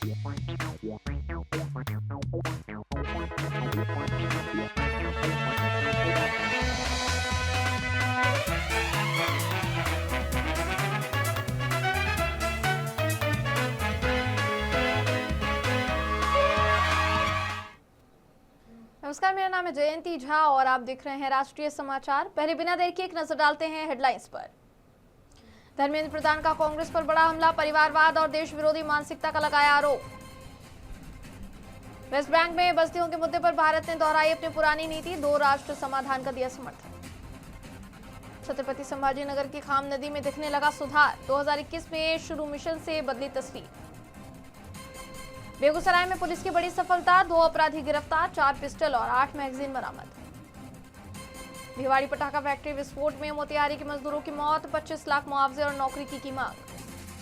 नमस्कार, मेरा नाम है जयंती झा और आप देख रहे हैं राष्ट्रीय समाचार। पहले बिना देर के एक नजर डालते हैं हेडलाइंस पर। धर्मेंद्र प्रधान का कांग्रेस पर बड़ा हमला, परिवारवाद और देश विरोधी मानसिकता का लगाया आरोप। वेस्ट बैंक में बस्तियों के मुद्दे पर भारत ने दोहराई अपनी पुरानी नीति, 2 राष्ट्र समाधान का दिया समर्थन। छत्रपति संभाजीनगर की खाम नदी में दिखने लगा सुधार, 2021 में शुरू मिशन से बदली तस्वीर। बेगूसराय में पुलिस की बड़ी सफलता, 2 अपराधी गिरफ्तार, 4 पिस्टल और 8 मैगजीन बरामद। भिवाड़ी पटाखा फैक्ट्री विस्फोट में मोतिहारी के मजदूरों की मौत, 25 लाख मुआवजे और नौकरी की मांग।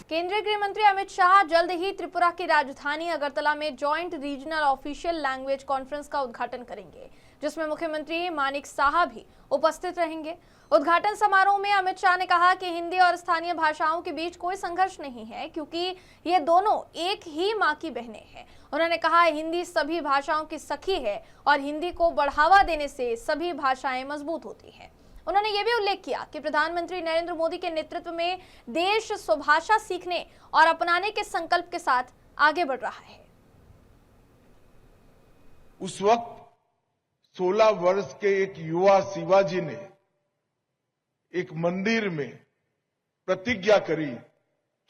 केंद्रीय गृह मंत्री अमित शाह जल्द ही त्रिपुरा की राजधानी अगरतला में joint regional official language conference का उद्घाटन करेंगे, जिसमें मुख्यमंत्री मानिक साहा भी उपस्थित रहेंगे। उद्घाटन समारोह में अमित शाह ने कहा कि हिंदी और स्थानीय भाषाओं के बीच कोई संघर्ष नहीं है, क्योंकि ये दोनों एक ही मां की बहनें हैं। उन्होंने कहा हिंदी सभी भाषाओं की सखी है और हिंदी को बढ़ावा देने से सभी भाषाएं मजबूत होती हैं। उन्होंने ये भी उल्लेख किया कि प्रधानमंत्री नरेंद्र मोदी के नेतृत्व में देश स्वभाषा सीखने और अपनाने के संकल्प के साथ आगे बढ़ रहा है। उस वक्त 16 वर्ष के एक युवा शिवाजी ने एक मंदिर में प्रतिज्ञा करी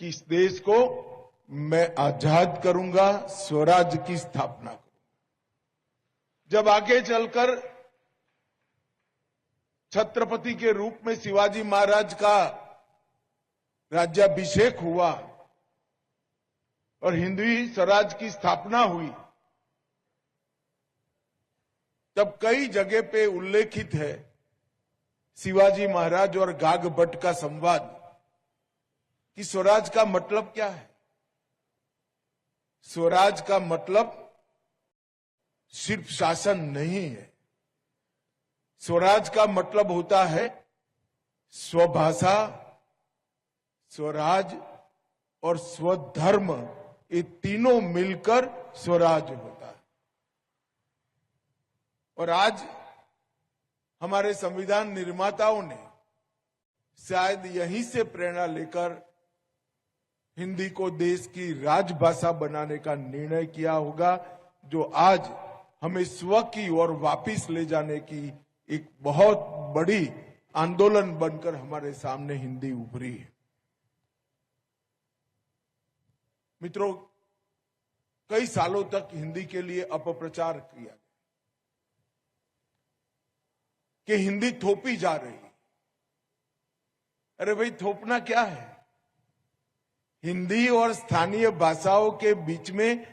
कि इस देश को मैं आजाद करूंगा, स्वराज की स्थापना करूंगा। जब आगे चलकर छत्रपति के रूप में शिवाजी महाराज का राज्याभिषेक हुआ और हिंदवी स्वराज की स्थापना हुई, तब कई जगह पे उल्लेखित है शिवाजी महाराज और गाग भट्ट का संवाद कि स्वराज का मतलब क्या है। स्वराज का मतलब सिर्फ शासन नहीं है। स्वराज का मतलब होता है स्वभाषा, स्वराज और स्वधर्म, ये तीनों मिलकर स्वराज होता है। और आज हमारे संविधान निर्माताओं ने शायद यहीं से प्रेरणा लेकर हिंदी को देश की राजभाषा बनाने का निर्णय किया होगा, जो आज हमें स्व की ओर वापिस ले जाने की एक बहुत बड़ी आंदोलन बनकर हमारे सामने हिंदी उभरी है। मित्रों, कई सालों तक हिंदी के लिए अपप्रचार किया कि हिंदी थोपी जा रही। अरे भाई, थोपना क्या है? हिंदी और स्थानीय भाषाओं के बीच में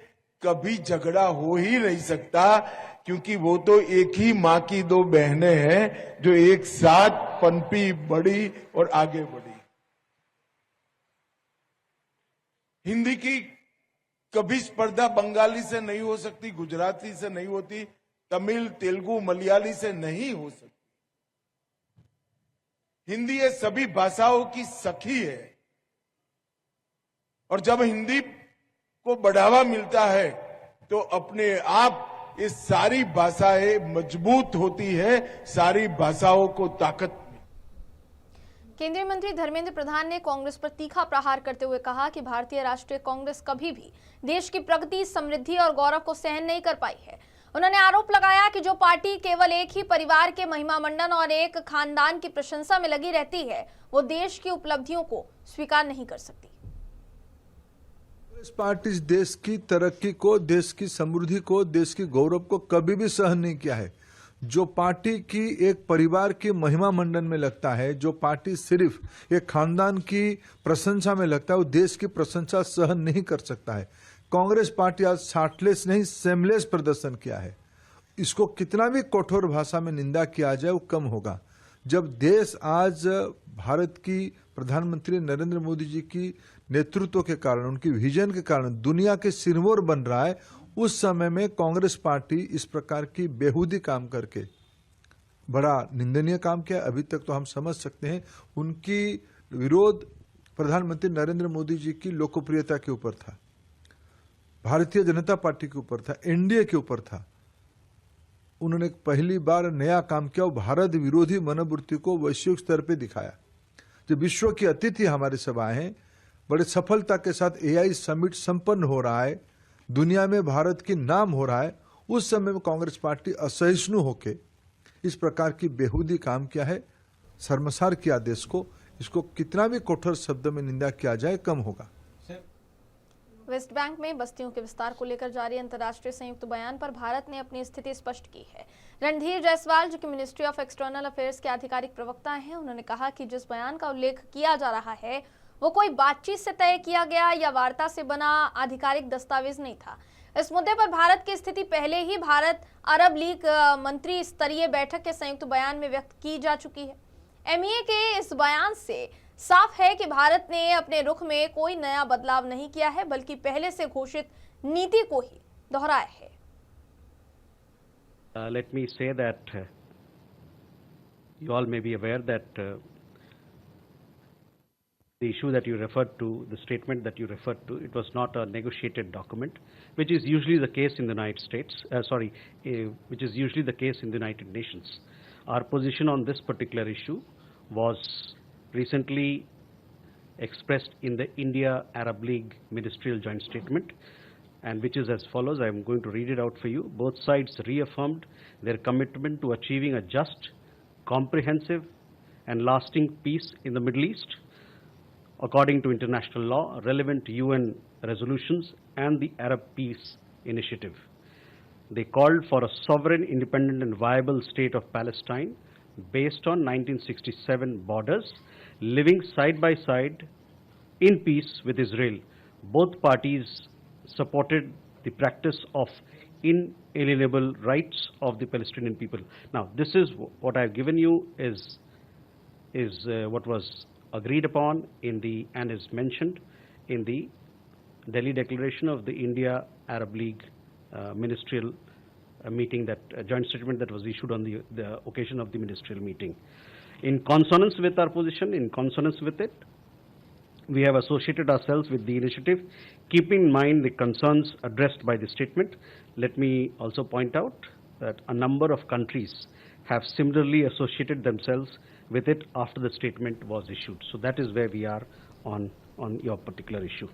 कभी झगड़ा हो ही नहीं सकता, क्योंकि वो तो एक ही मां की 2 बहनें हैं जो एक साथ पनपी, बढ़ी और आगे बढ़ी। हिंदी की कभी स्पर्धा बंगाली से नहीं हो सकती, गुजराती से नहीं होती, तमिल, तेलुगु, मलयाली से नहीं हो सकती। हिंदी ये सभी भाषाओं की सखी है, और जब हिंदी को बढ़ावा मिलता है तो अपने आप ये सारी भाषाएं मजबूत होती है, सारी भाषाओं को ताकत मिलती। केंद्रीय मंत्री धर्मेंद्र प्रधान ने कांग्रेस पर तीखा प्रहार करते हुए कहा कि भारतीय राष्ट्रीय कांग्रेस कभी भी देश की प्रगति, समृद्धि और गौरव को सहन नहीं कर पाई है। उन्होंने आरोप लगाया कि जो पार्टी केवल एक ही परिवार के महिमा मंडन और एक खानदान की प्रशंसा में लगी रहती है, वो देश की उपलब्धियों को स्वीकार नहीं कर सकती। कांग्रेस पार्टी देश की तरक्की को, देश की समृद्धि को, देश की गौरव को कभी भी सहन नहीं किया है। जो पार्टी की एक परिवार की महिमा मंडन में लगता है, जो पार्टी सिर्फ एक खानदान की प्रशंसा में लगता है, वो देश की प्रशंसा सहन नहीं कर सकता है। कांग्रेस पार्टी आज शार्टलेस नहीं, सेमलेस प्रदर्शन किया है। इसको कितना भी कठोर भाषा में निंदा किया जाए वो कम होगा। जब देश आज भारत की प्रधानमंत्री नरेंद्र मोदी जी की नेतृत्व के कारण, उनकी विजन के कारण दुनिया के सिरमौर बन रहा है, उस समय में कांग्रेस पार्टी इस प्रकार की बेहूदी काम करके बड़ा निंदनीय काम किया। अभी तक तो हम समझ सकते हैं उनकी विरोध प्रधानमंत्री नरेंद्र मोदी जी की लोकप्रियता के ऊपर था। भारतीय जनता पार्टी के ऊपर था, एनडीए के ऊपर था। उन्होंने पहली बार नया काम किया और भारत विरोधी मनोवृत्ति को वैश्विक स्तर पे दिखाया। जब विश्व की अतिथि हमारी सभा है, बड़े सफलता के साथ एआई समिट संपन्न हो रहा है, दुनिया में भारत की नाम हो रहा है, उस समय में कांग्रेस पार्टी असहिष्णु होके इस प्रकार की बेहूदी काम किया है। शर्मसार किया देश को। इसको कितना भी कठोर शब्द में निंदा किया जाए कम होगा। वेस्ट बैंक में बस्तियों के विस्तार को लेकर जारी अंतर्राष्ट्रीय संयुक्त बयान पर भारत ने अपनी स्थिति स्पष्ट की है। रणधीर जायसवाल, जो कि मिनिस्ट्री ऑफ एक्सटर्नल अफेयर्स के आधिकारिक प्रवक्ता हैं, उन्होंने कहा कि जिस बयान का उल्लेख किया जा रहा है वो कोई बातचीत से तय किया गया या वार्ता से बना आधिकारिक दस्तावेज नहीं था। इस मुद्दे पर भारत की स्थिति पहले ही भारत अरब लीग मंत्री स्तरीय बैठक के संयुक्त बयान में व्यक्त की जा चुकी है। एमईए के इस बयान से साफ है कि भारत ने अपने रुख में कोई नया बदलाव नहीं किया है, बल्कि पहले से घोषित नीति को ही दोहराया है। Let me say that you all may be aware that the issue that you referred to, the statement that you referred to, it was not a negotiated document, which is usually the case in the United States, which is usually the case in the United Nations. Our position on this particular issue was recently expressed in the India-Arab League Ministerial Joint Statement, and which is as follows. I am going to read it out for you. Both sides reaffirmed their commitment to achieving a just, comprehensive, and lasting peace in the Middle East, according to international law, relevant UN resolutions, and the Arab Peace Initiative. They called for a sovereign, independent, and viable state of Palestine based on 1967 borders, living side by side in peace with Israel. Both parties supported the practice of inalienable rights of the Palestinian people. Now, this is what I've given you is what was agreed upon and is mentioned in the Delhi Declaration of the India-Arab League ministerial meeting, that joint statement that was issued on the occasion of the ministerial meeting. In consonance with our position, in consonance with it, we have associated ourselves with the initiative, keeping in mind the concerns addressed by the statement. Let me also point out that a number of countries have similarly associated themselves with it after the statement was issued. So that is where we are on your particular issue.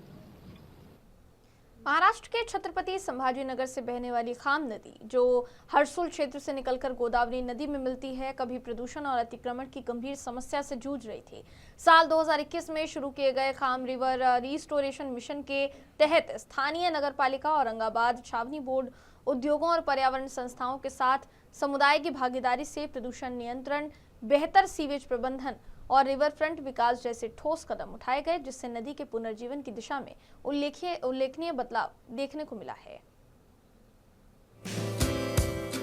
Maharashtra के छत्रपति संभाजीनगर से बहने वाली खाम नदी, जो हरसुल क्षेत्र से निकलकर गोदावरी नदी में मिलती है, कभी प्रदूषण और अतिक्रमण की गंभीर समस्या से जूझ रही थी। साल 2021 में शुरू किए गए खाम रिवर रिस्टोरेशन मिशन के तहत स्थानीय नगरपालिका, औरंगाबाद छावनी बोर्ड, उद्योगों और पर्यावरण संस्थाओं के साथ समुदाय की भागीदारी से प्रदूषण नियंत्रण, बेहतर सीवेज प्रबंधन और रिवर फ्रंट विकास जैसे ठोस कदम उठाए गए, जिससे नदी के पुनर्जीवन की दिशा में उल्लेखनीय बदलाव देखने को मिला है।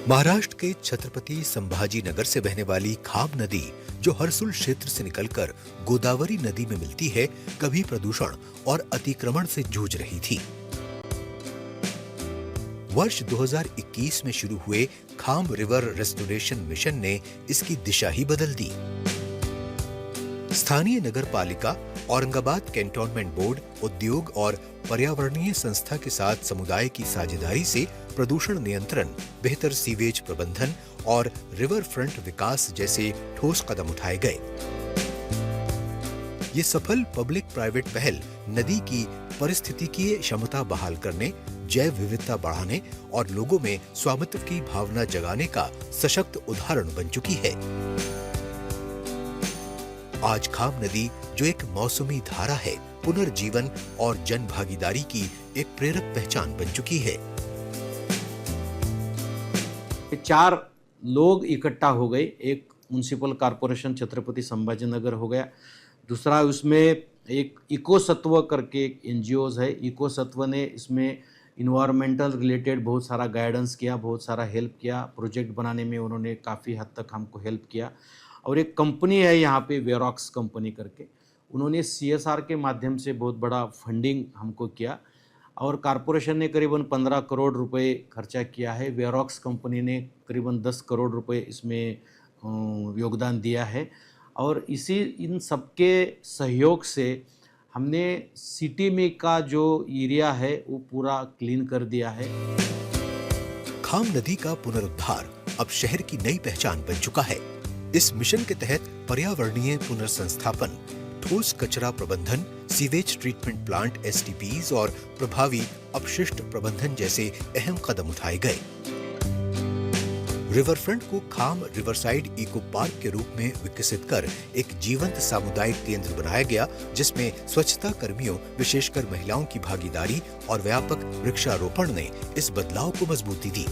महाराष्ट्र के छत्रपति संभाजी नगर से बहने वाली खाम नदी, जो हरसुल क्षेत्र से निकलकर गोदावरी नदी में मिलती है, कभी प्रदूषण और अतिक्रमण से जूझ रही थी। वर्ष 2021 में शुरू हुए खाम रिवर रेस्टोरेशन मिशन ने इसकी दिशा ही बदल दी। स्थानीय नगर पालिका, औरंगाबाद कैंटोनमेंट बोर्ड, उद्योग और पर्यावरणीय संस्था के साथ समुदाय की साझेदारी से प्रदूषण नियंत्रण, बेहतर सीवेज प्रबंधन और रिवर फ्रंट विकास जैसे ठोस कदम उठाए गए। ये सफल पब्लिक प्राइवेट पहल नदी की पारिस्थितिकीय क्षमता बहाल करने, जैव विविधता बढ़ाने और लोगों में स्वामित्व की भावना जगाने का सशक्त उदाहरण बन चुकी है। आज खाम नदी, जो एक मौसमी धारा है, पुनर्जीवन और जन भागीदारी की एक प्रेरक पहचान बन चुकी है। 4 लोग इकट्ठा हो गए। एक म्युनिसिपल कॉर्पोरेशन छत्रपति संभाजीनगर हो गया, दूसरा उसमें एक इको सत्व करके एक एनजीओज है। इको सत्व ने इसमें इन्वायरमेंटल रिलेटेड बहुत सारा गाइडेंस किया, बहुत सारा हेल्प किया। प्रोजेक्ट बनाने में उन्होंने काफ़ी हद तक हमको हेल्प किया। और एक कंपनी है यहाँ पे, वेरॉक्स कंपनी करके, उन्होंने CSR के माध्यम से बहुत बड़ा फंडिंग हमको किया। और कॉरपोरेशन ने करीबन 15 करोड़ रुपए खर्चा किया है। वेरॉक्स कंपनी ने करीबन 10 करोड़ रुपए इसमें योगदान दिया है। और इन सबके सहयोग से हमने सिटी में का जो एरिया है वो पूरा क्लीन कर दिया है। खाम नदी का पुनरुद्धार अब शहर की नई पहचान बन चुका है। इस मिशन के तहत पर्यावरणीय पुनर्संस्थापन, ठोस कचरा प्रबंधन, सीवेज ट्रीटमेंट प्लांट STPs और प्रभावी अपशिष्ट प्रबंधन जैसे अहम कदम उठाए गए। रिवर फ्रंट को खाम रिवरसाइड इको पार्क के रूप में विकसित कर एक जीवंत सामुदायिक केंद्र बनाया गया, जिसमें स्वच्छता कर्मियों, विशेषकर महिलाओं की भागीदारी और व्यापक वृक्षारोपण ने इस बदलाव को मजबूती दी।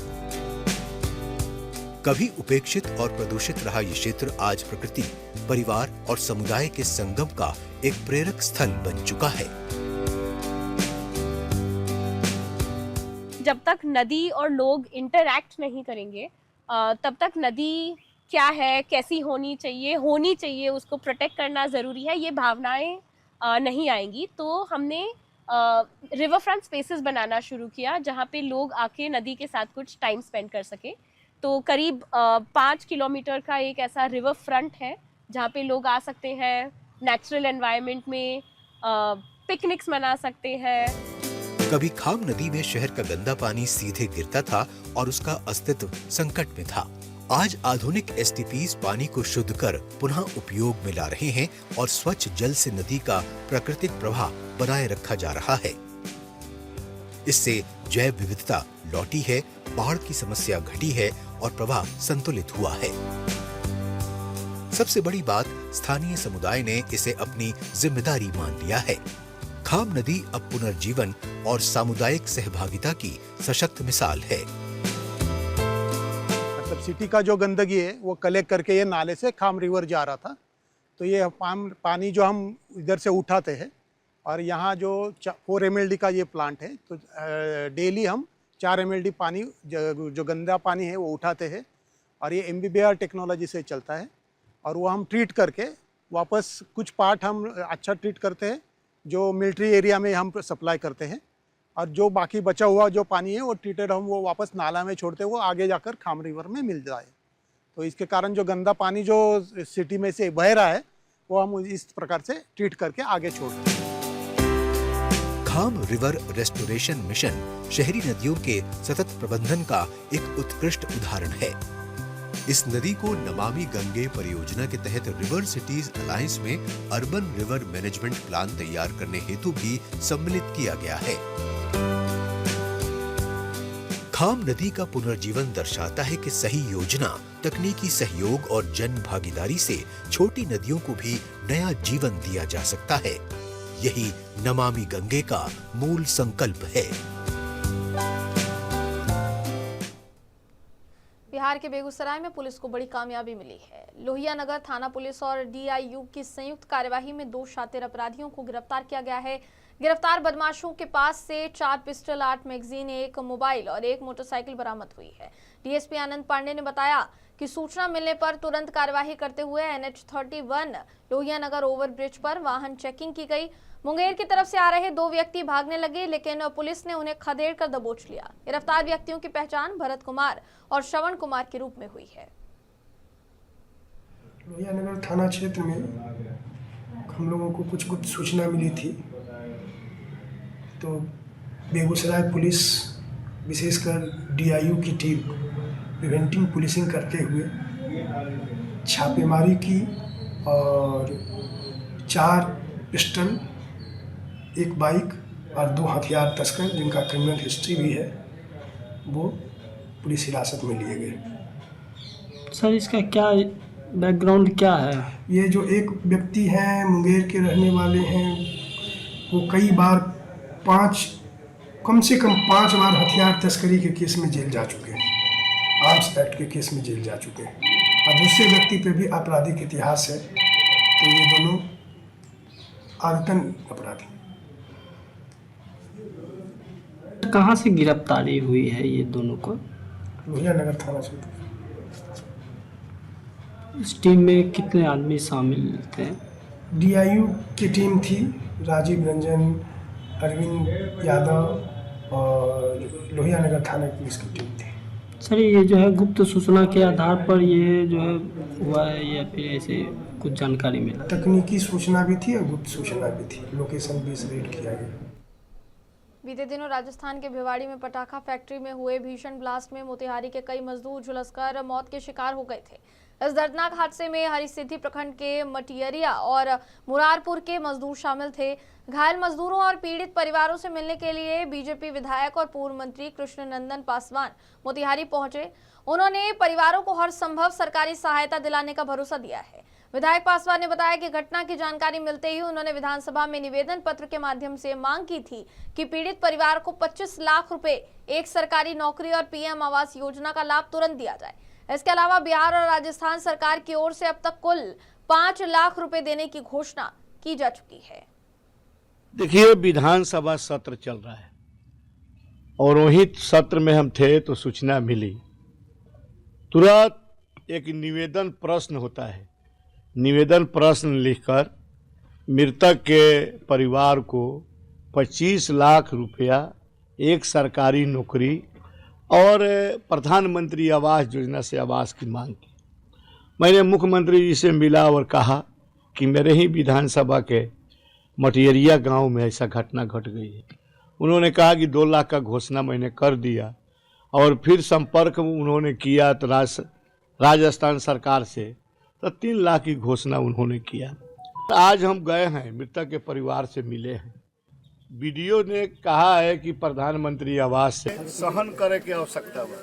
कभी उपेक्षित और प्रदूषित रहा ये क्षेत्र आज प्रकृति, परिवार और समुदाय के संगम का एक प्रेरक स्थल बन चुका है। जब तक नदी और लोग इंटरैक्ट नहीं करेंगे तब तक नदी क्या है, कैसी होनी चाहिए, उसको प्रोटेक्ट करना ज़रूरी है, ये भावनाएं नहीं आएंगी। तो हमने रिवर फ्रंट स्पेसेस बनाना शुरू किया जहाँ पे लोग आके नदी के साथ कुछ टाइम स्पेंड कर सके। तो करीब 5 किलोमीटर का एक ऐसा रिवर फ्रंट है जहाँ पे लोग आ सकते हैं, नेचुरल एनवायरनमेंट में पिकनिक्स मना सकते हैं। कभी खाम नदी में शहर का गंदा पानी सीधे गिरता था और उसका अस्तित्व संकट में था। आज आधुनिक STPs पानी को शुद्ध कर पुनः उपयोग में ला रहे हैं और स्वच्छ जल से नदी का प्राकृतिक प्रवाह बनाए रखा जा रहा है। इससे जैव विविधता लौटी है, बाढ़ की समस्या घटी है और प्रवाह संतुलित हुआ है। सबसे बड़ी बात, स्थानीय समुदाय ने इसे अपनी जिम्मेदारी मान लिया है। खाम नदी अब पुनर्जीवन और सामुदायिक सहभागिता की सशक्त मिसाल है। मतलब सिटी का जो गंदगी है वो कलेक्ट करके ये नाले से खाम रिवर जा रहा था। तो ये पानी जो हम इधर से उठाते हैं और यहाँ जो 4 MLD का ये प्लांट है, तो डेली हम 4 MLD पानी जो गंदा पानी है वो उठाते हैं और ये MBBR टेक्नोलॉजी से चलता है और वो हम ट्रीट करके वापस कुछ पार्ट हम अच्छा ट्रीट करते हैं जो मिलिट्री एरिया में हम सप्लाई करते हैं और जो बाकी बचा हुआ जो पानी है वो ट्रीटेड हम वो वापस नाला में छोड़ते हैं, वो आगे जाकर खाम रिवर में मिल जाए। तो इसके कारण जो गंदा पानी जो सिटी में से बह रहा है वो हम इस प्रकार से ट्रीट करके आगे छोड़ते हैं। खाम रिवर रेस्टोरेशन मिशन शहरी नदियों के सतत प्रबंधन का एक उत्कृष्ट उदाहरण है। इस नदी को नमामि गंगे परियोजना के तहत रिवर सिटीज अलायंस में अर्बन रिवर मैनेजमेंट प्लान तैयार करने हेतु भी सम्मिलित किया गया है। खाम नदी का पुनर्जीवन दर्शाता है कि सही योजना, तकनीकी सहयोग और जन भागीदारी से छोटी नदियों को भी नया जीवन दिया जा सकता है। यही नमामि गंगे का मूल संकल्प है। बिहार के बेगूसराय में पुलिस को बड़ी कामयाबी मिली है। लोहिया नगर थाना पुलिस और DIU की संयुक्त कार्यवाही में 2 शातिर अपराधियों को गिरफ्तार किया गया है। गिरफ्तार बदमाशों के पास से 4 पिस्टल, 8 मैगजीन, 1 मोबाइल और 1 मोटरसाइकिल बरामद हुई है। DSP आनंद पांडे ने बताया कि सूचना मिलने पर तुरंत कार्यवाही करते हुए NH-31 लोहिया नगर ओवरब्रिज पर वाहन चेकिंग की गई। मुंगेर की तरफ से आ रहे 2 व्यक्ति भागने लगे, लेकिन पुलिस ने उन्हें खदेड़ कर दबोच लिया। गिरफ्तार व्यक्तियों की पहचान भरत कुमार और श्रवण कुमार के रूप में हुई है। लोहिया नगर थाना क्षेत्र में हम लोगों को कुछ गुप्त सूचना मिली थी, तो बेगूसराय पुलिस विशेषकर DIU की टीम प्रिवेंटिव पुलिसिंग करते हुए छापेमारी की और 4 पिस्टल, 1 बाइक और 2 हथियार तस्कर जिनका क्रिमिनल हिस्ट्री भी है वो पुलिस हिरासत में लिए गए। सर, इसका क्या बैकग्राउंड क्या है? ये जो एक व्यक्ति हैं मुंगेर के रहने वाले हैं, वो कई बार कम से कम 5 बार हथियार तस्करी के केस में जेल जा चुके हैं, आर्म्स एक्ट के केस में जेल जा चुके हैं और दूसरे व्यक्ति पे भी आपराधिक इतिहास है। तो ये दोनों आदतन अपराधी। कहाँ से गिरफ्तारी हुई है ये दोनों को? लोहिया नगर थाना से। इस टीम में कितने आदमी शामिल थे? DIU की टीम थी, राजीव रंजन, अरविंद यादव और लोहिया नगर थाना पुलिस की टीम थी। सर, ये जो है गुप्त सूचना के आधार पर ये जो है हुआ है या फिर ऐसे कुछ जानकारी मिला? तकनीकी सूचना भी थी और गुप्त सूचना भी थी। लोकेशन बेस रेड किया गया। बीते दिनों राजस्थान के भिवाड़ी में पटाखा फैक्ट्री में हुए भीषण ब्लास्ट में मोतिहारी के कई मजदूर झुलसकर मौत के शिकार हो गए थे। इस दर्दनाक हादसे में हरिसिद्धि प्रखंड के मटियरिया और मुरारपुर के मजदूर शामिल थे। घायल मजदूरों और पीड़ित परिवारों से मिलने के लिए बीजेपी विधायक और पूर्व मंत्री कृष्णनंदन पासवान मोतिहारी पहुंचे। उन्होंने परिवारों को हर संभव सरकारी सहायता दिलाने का भरोसा दिया है। विधायक पासवान ने बताया कि घटना की जानकारी मिलते ही उन्होंने विधानसभा में निवेदन पत्र के माध्यम से मांग की थी कि पीड़ित परिवार को 25 लाख रुपए, एक सरकारी नौकरी और पीएम आवास योजना का लाभ तुरंत दिया जाए। इसके अलावा बिहार और राजस्थान सरकार की ओर से अब तक कुल 5 लाख रुपए देने की घोषणा की जा चुकी है। देखिए, विधानसभा सत्र चल रहा है और वही सत्र में हम थे तो सूचना मिली। तुरंत एक निवेदन प्रश्न होता है, निवेदन प्रश्न लिखकर मृतक के परिवार को 25 लाख रुपया, एक सरकारी नौकरी और प्रधानमंत्री आवास योजना से आवास की मांग की। मैंने मुख्यमंत्री जी से मिला और कहा कि मेरे ही विधानसभा के मटियरिया गांव में ऐसा घटना घट गई है। उन्होंने कहा कि 2 लाख का घोषणा मैंने कर दिया और फिर संपर्क उन्होंने किया तो राजस्थान सरकार से तो 3 लाख की घोषणा उन्होंने किया। आज हम गए हैं, मृतक के परिवार से मिले हैं। वीडियो ने कहा है कि प्रधानमंत्री आवास से सहन करे के आवश्यकता बा।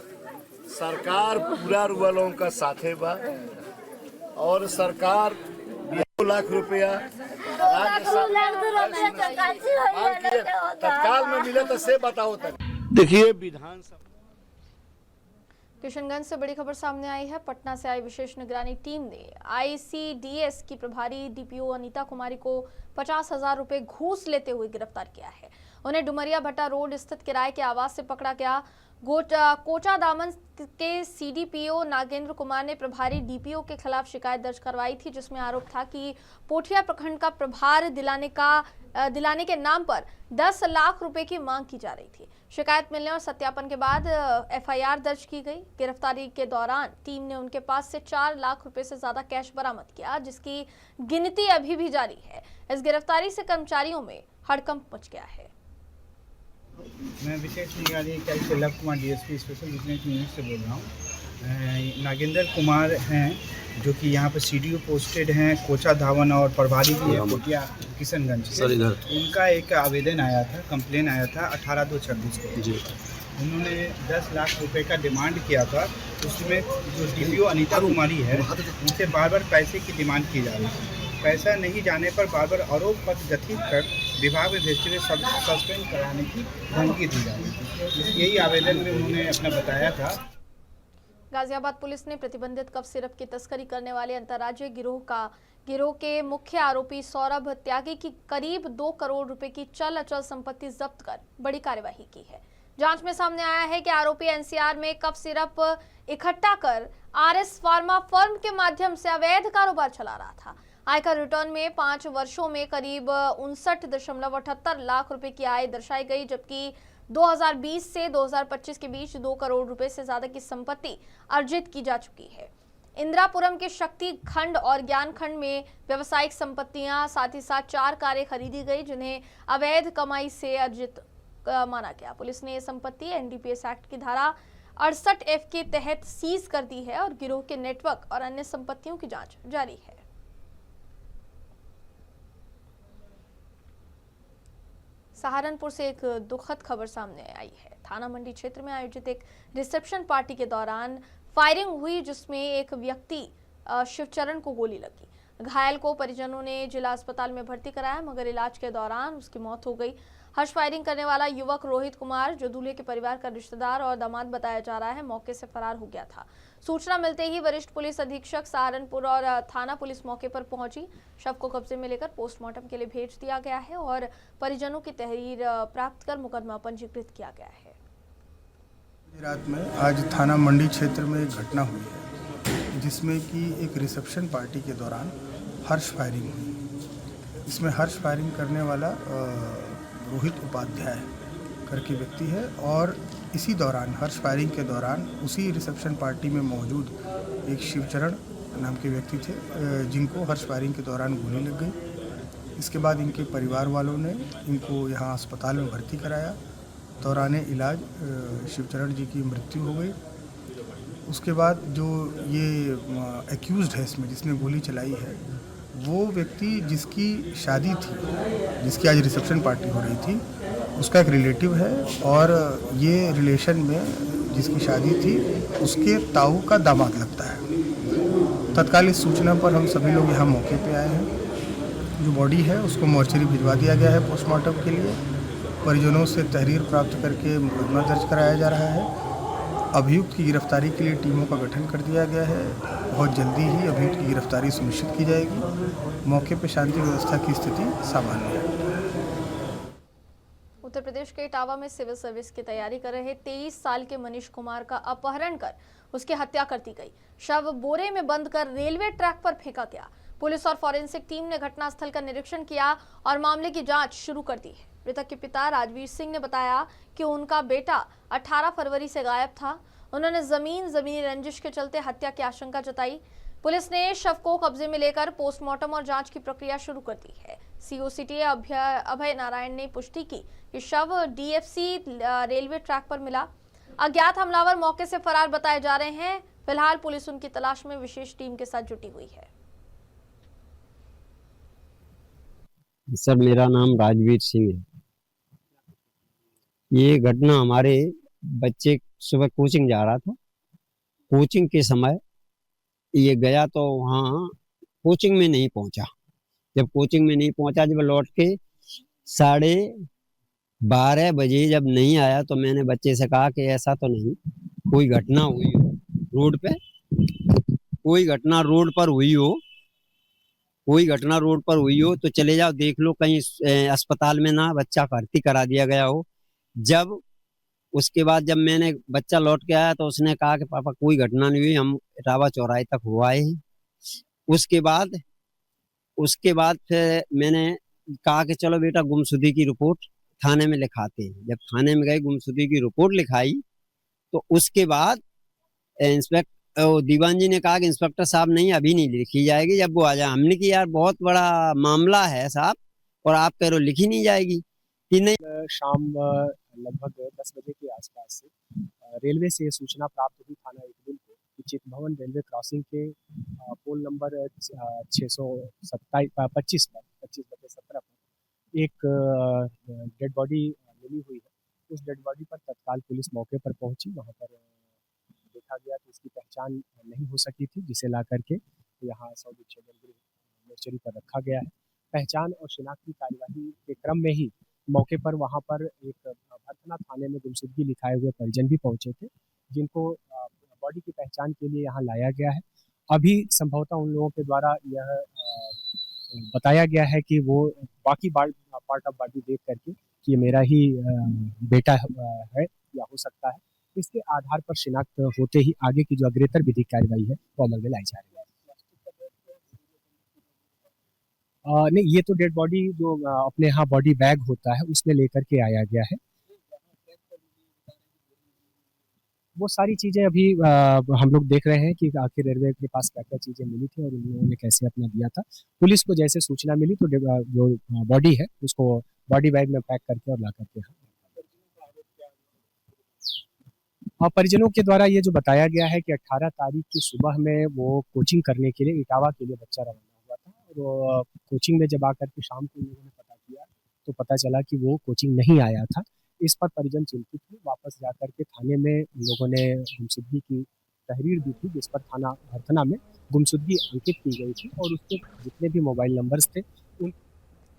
सरकार पूरा रुआलों का साथे बा और सरकार 2 लाख रुपया तत्काल में मिले तो से बताओ तक। देखिए, विधानसभा किशनगंज से बड़ी खबर सामने आई है। पटना से आई विशेष निगरानी टीम ने आईसीडीएस की प्रभारी डीपीओ अनीता कुमारी को 50,000 रुपए घूस लेते हुए गिरफ्तार किया है। उन्हें डुमरिया भट्टा रोड स्थित किराए के आवास से पकड़ा गया। कोचा दामन के सीडीपीओ नागेंद्र कुमार ने प्रभारी डीपीओ के खिलाफ शिकायत दर्ज करवाई थी, जिसमें आरोप था कि पोठिया प्रखंड का प्रभार दिलाने के नाम पर 10 लाख रुपए की मांग की जा रही थी। शिकायत मिलने और सत्यापन के बाद एफआईआर दर्ज की गई। गिरफ्तारी के दौरान टीम ने उनके पास से 4 लाख रुपए से ज्यादा कैश बरामद किया, जिसकी गिनती अभी भी जारी है। इस गिरफ्तारी से कर्मचारियों में हड़कंप मच गया है। मैं विशेष निगरानी इकाई love Kumar DSP special vigilance unit से बोल रहा हूँ। नागेंद्र कुमार हैं जो कि यहाँ पर सीडीओ पोस्टेड हैं, कोचा धावन और प्रभारी भी है कोटिया किशनगंज से। उनका एक आवेदन आया था, कंप्लेन आया था 18/2/26 को जी। उन्होंने 10 लाख रुपए का डिमांड किया था। उसमें जो डीपीओ अनीता कुमारी है उनसे बार बार पैसे की डिमांड की जा रही थी। पैसा नहीं जाने पर बार बार आरोप पत्र गठित कर विभाग में भेजते हुए सस्पेंड कराने की धमकी दी जा रही थी। यही आवेदन में उन्होंने अपना बताया था। गाजियाबाद पुलिस ने प्रतिबंधित कफ सिरप की तस्करी करने वाले अंतर्राज्यीय गिरोह के मुख्य आरोपी सौरभ त्यागी की करीब 2 करोड़ रुपए की चल अचल संपत्ति जब्त कर बड़ी कार्यवाही की है। जांच में सामने आया है कि आरोपी एनसीआर में कफ सिरप इकट्ठा कर आरएस फार्मा फर्म के माध्यम से अवैध कारोबार चला रहा था। आयकर रिटर्न में 5 वर्षों में करीब 59.78 लाख रुपए की आय दर्शाई गई, जबकि 2020 से 2025 के बीच 2 करोड़ रुपए से ज्यादा की संपत्ति अर्जित की जा चुकी है। इंदिरापुरम के शक्ति खंड और ज्ञान खंड में व्यवसायिक संपत्तियां, साथ ही साथ 4 कारें खरीदी गई, जिन्हें अवैध कमाई से अर्जित माना गया। पुलिस ने ये संपत्ति एनडीपीएस एक्ट की धारा 68F के तहत सीज कर दी है और गिरोह के नेटवर्क और अन्य संपत्तियों की जांच जारी है। सहारनपुर से एक दुखद खबर सामने आई है। थाना मंडी क्षेत्र में आयोजित एक रिसेप्शन पार्टी के दौरान फायरिंग हुई, जिसमें एक व्यक्ति शिवचरण को गोली लगी। घायल को परिजनों ने जिला अस्पताल में भर्ती कराया, मगर इलाज के दौरान उसकी मौत हो गई। हर्ष फायरिंग करने वाला युवक रोहित कुमार, जो दूल्हे के परिवार का रिश्तेदार और दामाद बताया जा रहा है, मौके से फरार हो गया था। सूचना मिलते ही वरिष्ठ पुलिस अधीक्षक सहारनपुर और थाना पुलिस मौके पर पहुंची। शव को कब्जे में लेकर पोस्टमार्टम के लिए भेज दिया गया है और परिजनों की तहरीर प्राप्त कर मुकदमा पंजीकृत किया गया है। रात में आज थाना मंडी क्षेत्र में एक घटना हुई है, जिसमें कि एक रिसेप्शन पार्टी के दौरान हर्ष फायरिंग हुई। इसमें हर्ष फायरिंग करने वाला रोहित उपाध्याय करके व्यक्ति है और इसी दौरान हर्ष फायरिंग के दौरान उसी रिसेप्शन पार्टी में मौजूद एक शिवचरण नाम के व्यक्ति थे जिनको हर्ष फायरिंग के दौरान गोली लग गई। इसके बाद इनके परिवार वालों ने इनको यहाँ अस्पताल में भर्ती कराया। दौरान इलाज शिवचरण जी की मृत्यु हो गई। उसके बाद जो ये एक्यूज्ड है इसमें जिसने गोली चलाई है, वो व्यक्ति जिसकी शादी थी, जिसकी आज रिसेप्शन पार्टी हो रही थी, उसका एक रिलेटिव है और ये रिलेशन में जिसकी शादी थी उसके ताऊ का दामाद लगता है। तत्काल इस सूचना पर हम सभी लोग यहाँ मौके पे आए हैं। जो बॉडी है उसको मोर्चरी भिजवा दिया गया है पोस्टमार्टम के लिए। परिजनों से तहरीर प्राप्त करके मुकदमा दर्ज कराया जा रहा है। अभियुक्त की गिरफ्तारी के लिए टीमों का गठन कर दिया गया है। बहुत जल्दी ही अभियुक्त की गिरफ्तारी सुनिश्चित की जाएगी। मौके पर शांति व्यवस्था की स्थिति सामान्य है। उत्तर प्रदेश के इटावा में सिविल सर्विस की तैयारी कर रहे 23 साल के मनीष कुमार का अपहरण कर उसकी हत्या कर दी गई। शव बोरे में बंद कर रेलवे ट्रैक पर फेंका गया। पुलिस और फॉरेंसिक टीम ने घटनास्थल का निरीक्षण किया और मामले की जांच शुरू कर दी है। मृतक के पिता राजवीर सिंह ने बताया कि उनका बेटा 18 फरवरी से गायब था। उन्होंने जमीनी रंजिश के चलते हत्या की आशंका जताई। पुलिस ने शव को कब्जे में लेकर पोस्टमार्टम और जांच की प्रक्रिया शुरू कर दी है। सीओसीटी अभय नारायण ने पुष्टि की कि शव डीएफसी रेलवे ट्रैक पर मिला। अज्ञात हमलावर मौके से फरार बताए जा रहे हैं। फिलहाल पुलिस उनकी तलाश में विशेष टीम के साथ जुटी हुई है। सर, मेरा नाम राजवीर सिंह है। ये घटना हमारे बच्चे सुबह कोचिंग जा रहा था। कोचिंग के समय ये गया तो वहाँ कोचिंग में नहीं पहुंचा। जब कोचिंग में नहीं पहुंचा, जब लौट के 12:30 बजे जब नहीं आया तो मैंने बच्चे से कहा कि ऐसा तो नहीं कोई घटना हुई हो रोड पे, कोई घटना रोड पर हुई हो तो चले जाओ देख लो, कहीं अस्पताल में ना बच्चा भर्ती करा दिया गया हो। जब उसके बाद जब मैंने बच्चा लौट के आया तो उसने कहा कि पापा कोई घटना नहीं हुई, हम इटावा चौराहे तक हो आए हैं। उसके बाद फिर मैंने कहा कि चलो बेटा गुमशुदगी की रिपोर्ट थाने में लिखाते हैं। जब थाने में गए, गुमशुदगी की रिपोर्ट लिखाई तो उसके बाद दीवान जी ने कहा कि इंस्पेक्टर साहब नहीं, अभी नहीं लिखी जाएगी, जब वो आ जाए। हमने कि यार बहुत बड़ा मामला है साहब और आप कह रहे हो लिखी नहीं जाएगी कि नहीं। शाम लगभग 10 बजे के आसपास से रेलवे से सूचना प्राप्त हुई थाना इटविल को कि चित भवन रेलवे क्रॉसिंग के पोल नंबर 625/17 पर एक डेड बॉडी मिली हुई है। उस डेड बॉडी पर तत्काल पुलिस मौके पर पहुंची। वहां पर देखा गया कि इसकी पहचान नहीं हो सकी थी, जिसे ला करके यहाँ सऊदी छेदन मोर्चरी पर रखा गया है। पहचान और शिनाख्त की कार्यवाही के क्रम में ही मौके पर वहाँ पर एक भरथना थाने में गुमशुदगी लिखाए हुए परिजन भी पहुंचे थे, जिनको बॉडी की पहचान के लिए यहाँ लाया गया है। अभी संभवतः उन लोगों के द्वारा यह बताया गया है कि वो बाकी पार्ट ऑफ बॉडी देख करके कि ये मेरा ही बेटा है या हो सकता है, इसके आधार पर शिनाख्त होते ही आगे की जो अग्रेतर विधिक कार्रवाई है वो अमल में लाई जा रही है। नहीं, ये तो डेड बॉडी जो अपने यहाँ बॉडी बैग होता है उसमें लेकर के आया गया है। वो सारी चीज़ें अभी हम लोग देख रहे हैं कि आखिर रेलवे के पास क्या क्या चीज़ें मिली थी और उन लोगों ने कैसे अपना दिया था। पुलिस को जैसे सूचना मिली तो जो बॉडी है उसको बॉडी बैग में पैक करके और ला करके परिजनों के द्वारा ये जो बताया गया है कि 18 तारीख की सुबह में वो कोचिंग करने के लिए इटावा के लिए बच्चा रवाना हुआ था और कोचिंग में जब आकर के शाम को लोगों ने पता किया तो पता चला कि वो कोचिंग नहीं आया था। इस पर परिजन चिंतित हुए। वापस जाकर के थाने में लोगों ने गुमशुदगी की तहरीर दी थी, जिस पर थाना भरथना में गुमशुदगी अंकित की गई थी और उसके जितने भी मोबाइल नंबर्स थे उन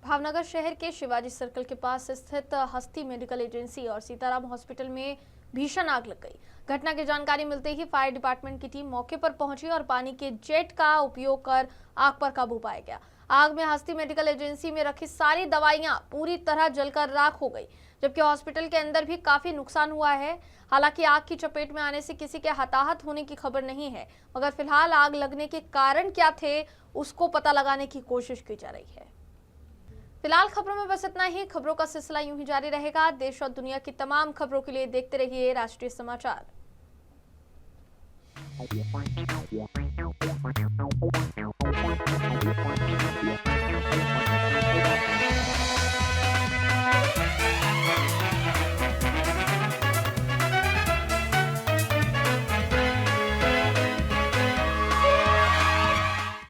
भावनगर शहर के शिवाजी सर्कल के पास स्थित हस्ती मेडिकल एजेंसी और सीताराम हॉस्पिटल में भीषण आग लग गई। घटना की जानकारी मिलते ही फायर डिपार्टमेंट की टीम मौके पर पहुंची और पानी के जेट का उपयोग कर आग पर काबू पाया गया। आग में हस्ती मेडिकल एजेंसी में रखी सारी दवाइयां पूरी तरह जलकर राख हो गई, जबकि हॉस्पिटल के अंदर भी काफी नुकसान हुआ है। हालांकि आग की चपेट में आने से किसी के हताहत होने की खबर नहीं है, मगर फिलहाल आग लगने के कारण क्या थे उसको पता लगाने की कोशिश की जा रही है। फिलहाल खबरों में बस इतना ही। खबरों का सिलसिला यूं ही जारी रहेगा। देश और दुनिया की तमाम खबरों के लिए देखते रहिए राष्ट्रीय समाचार।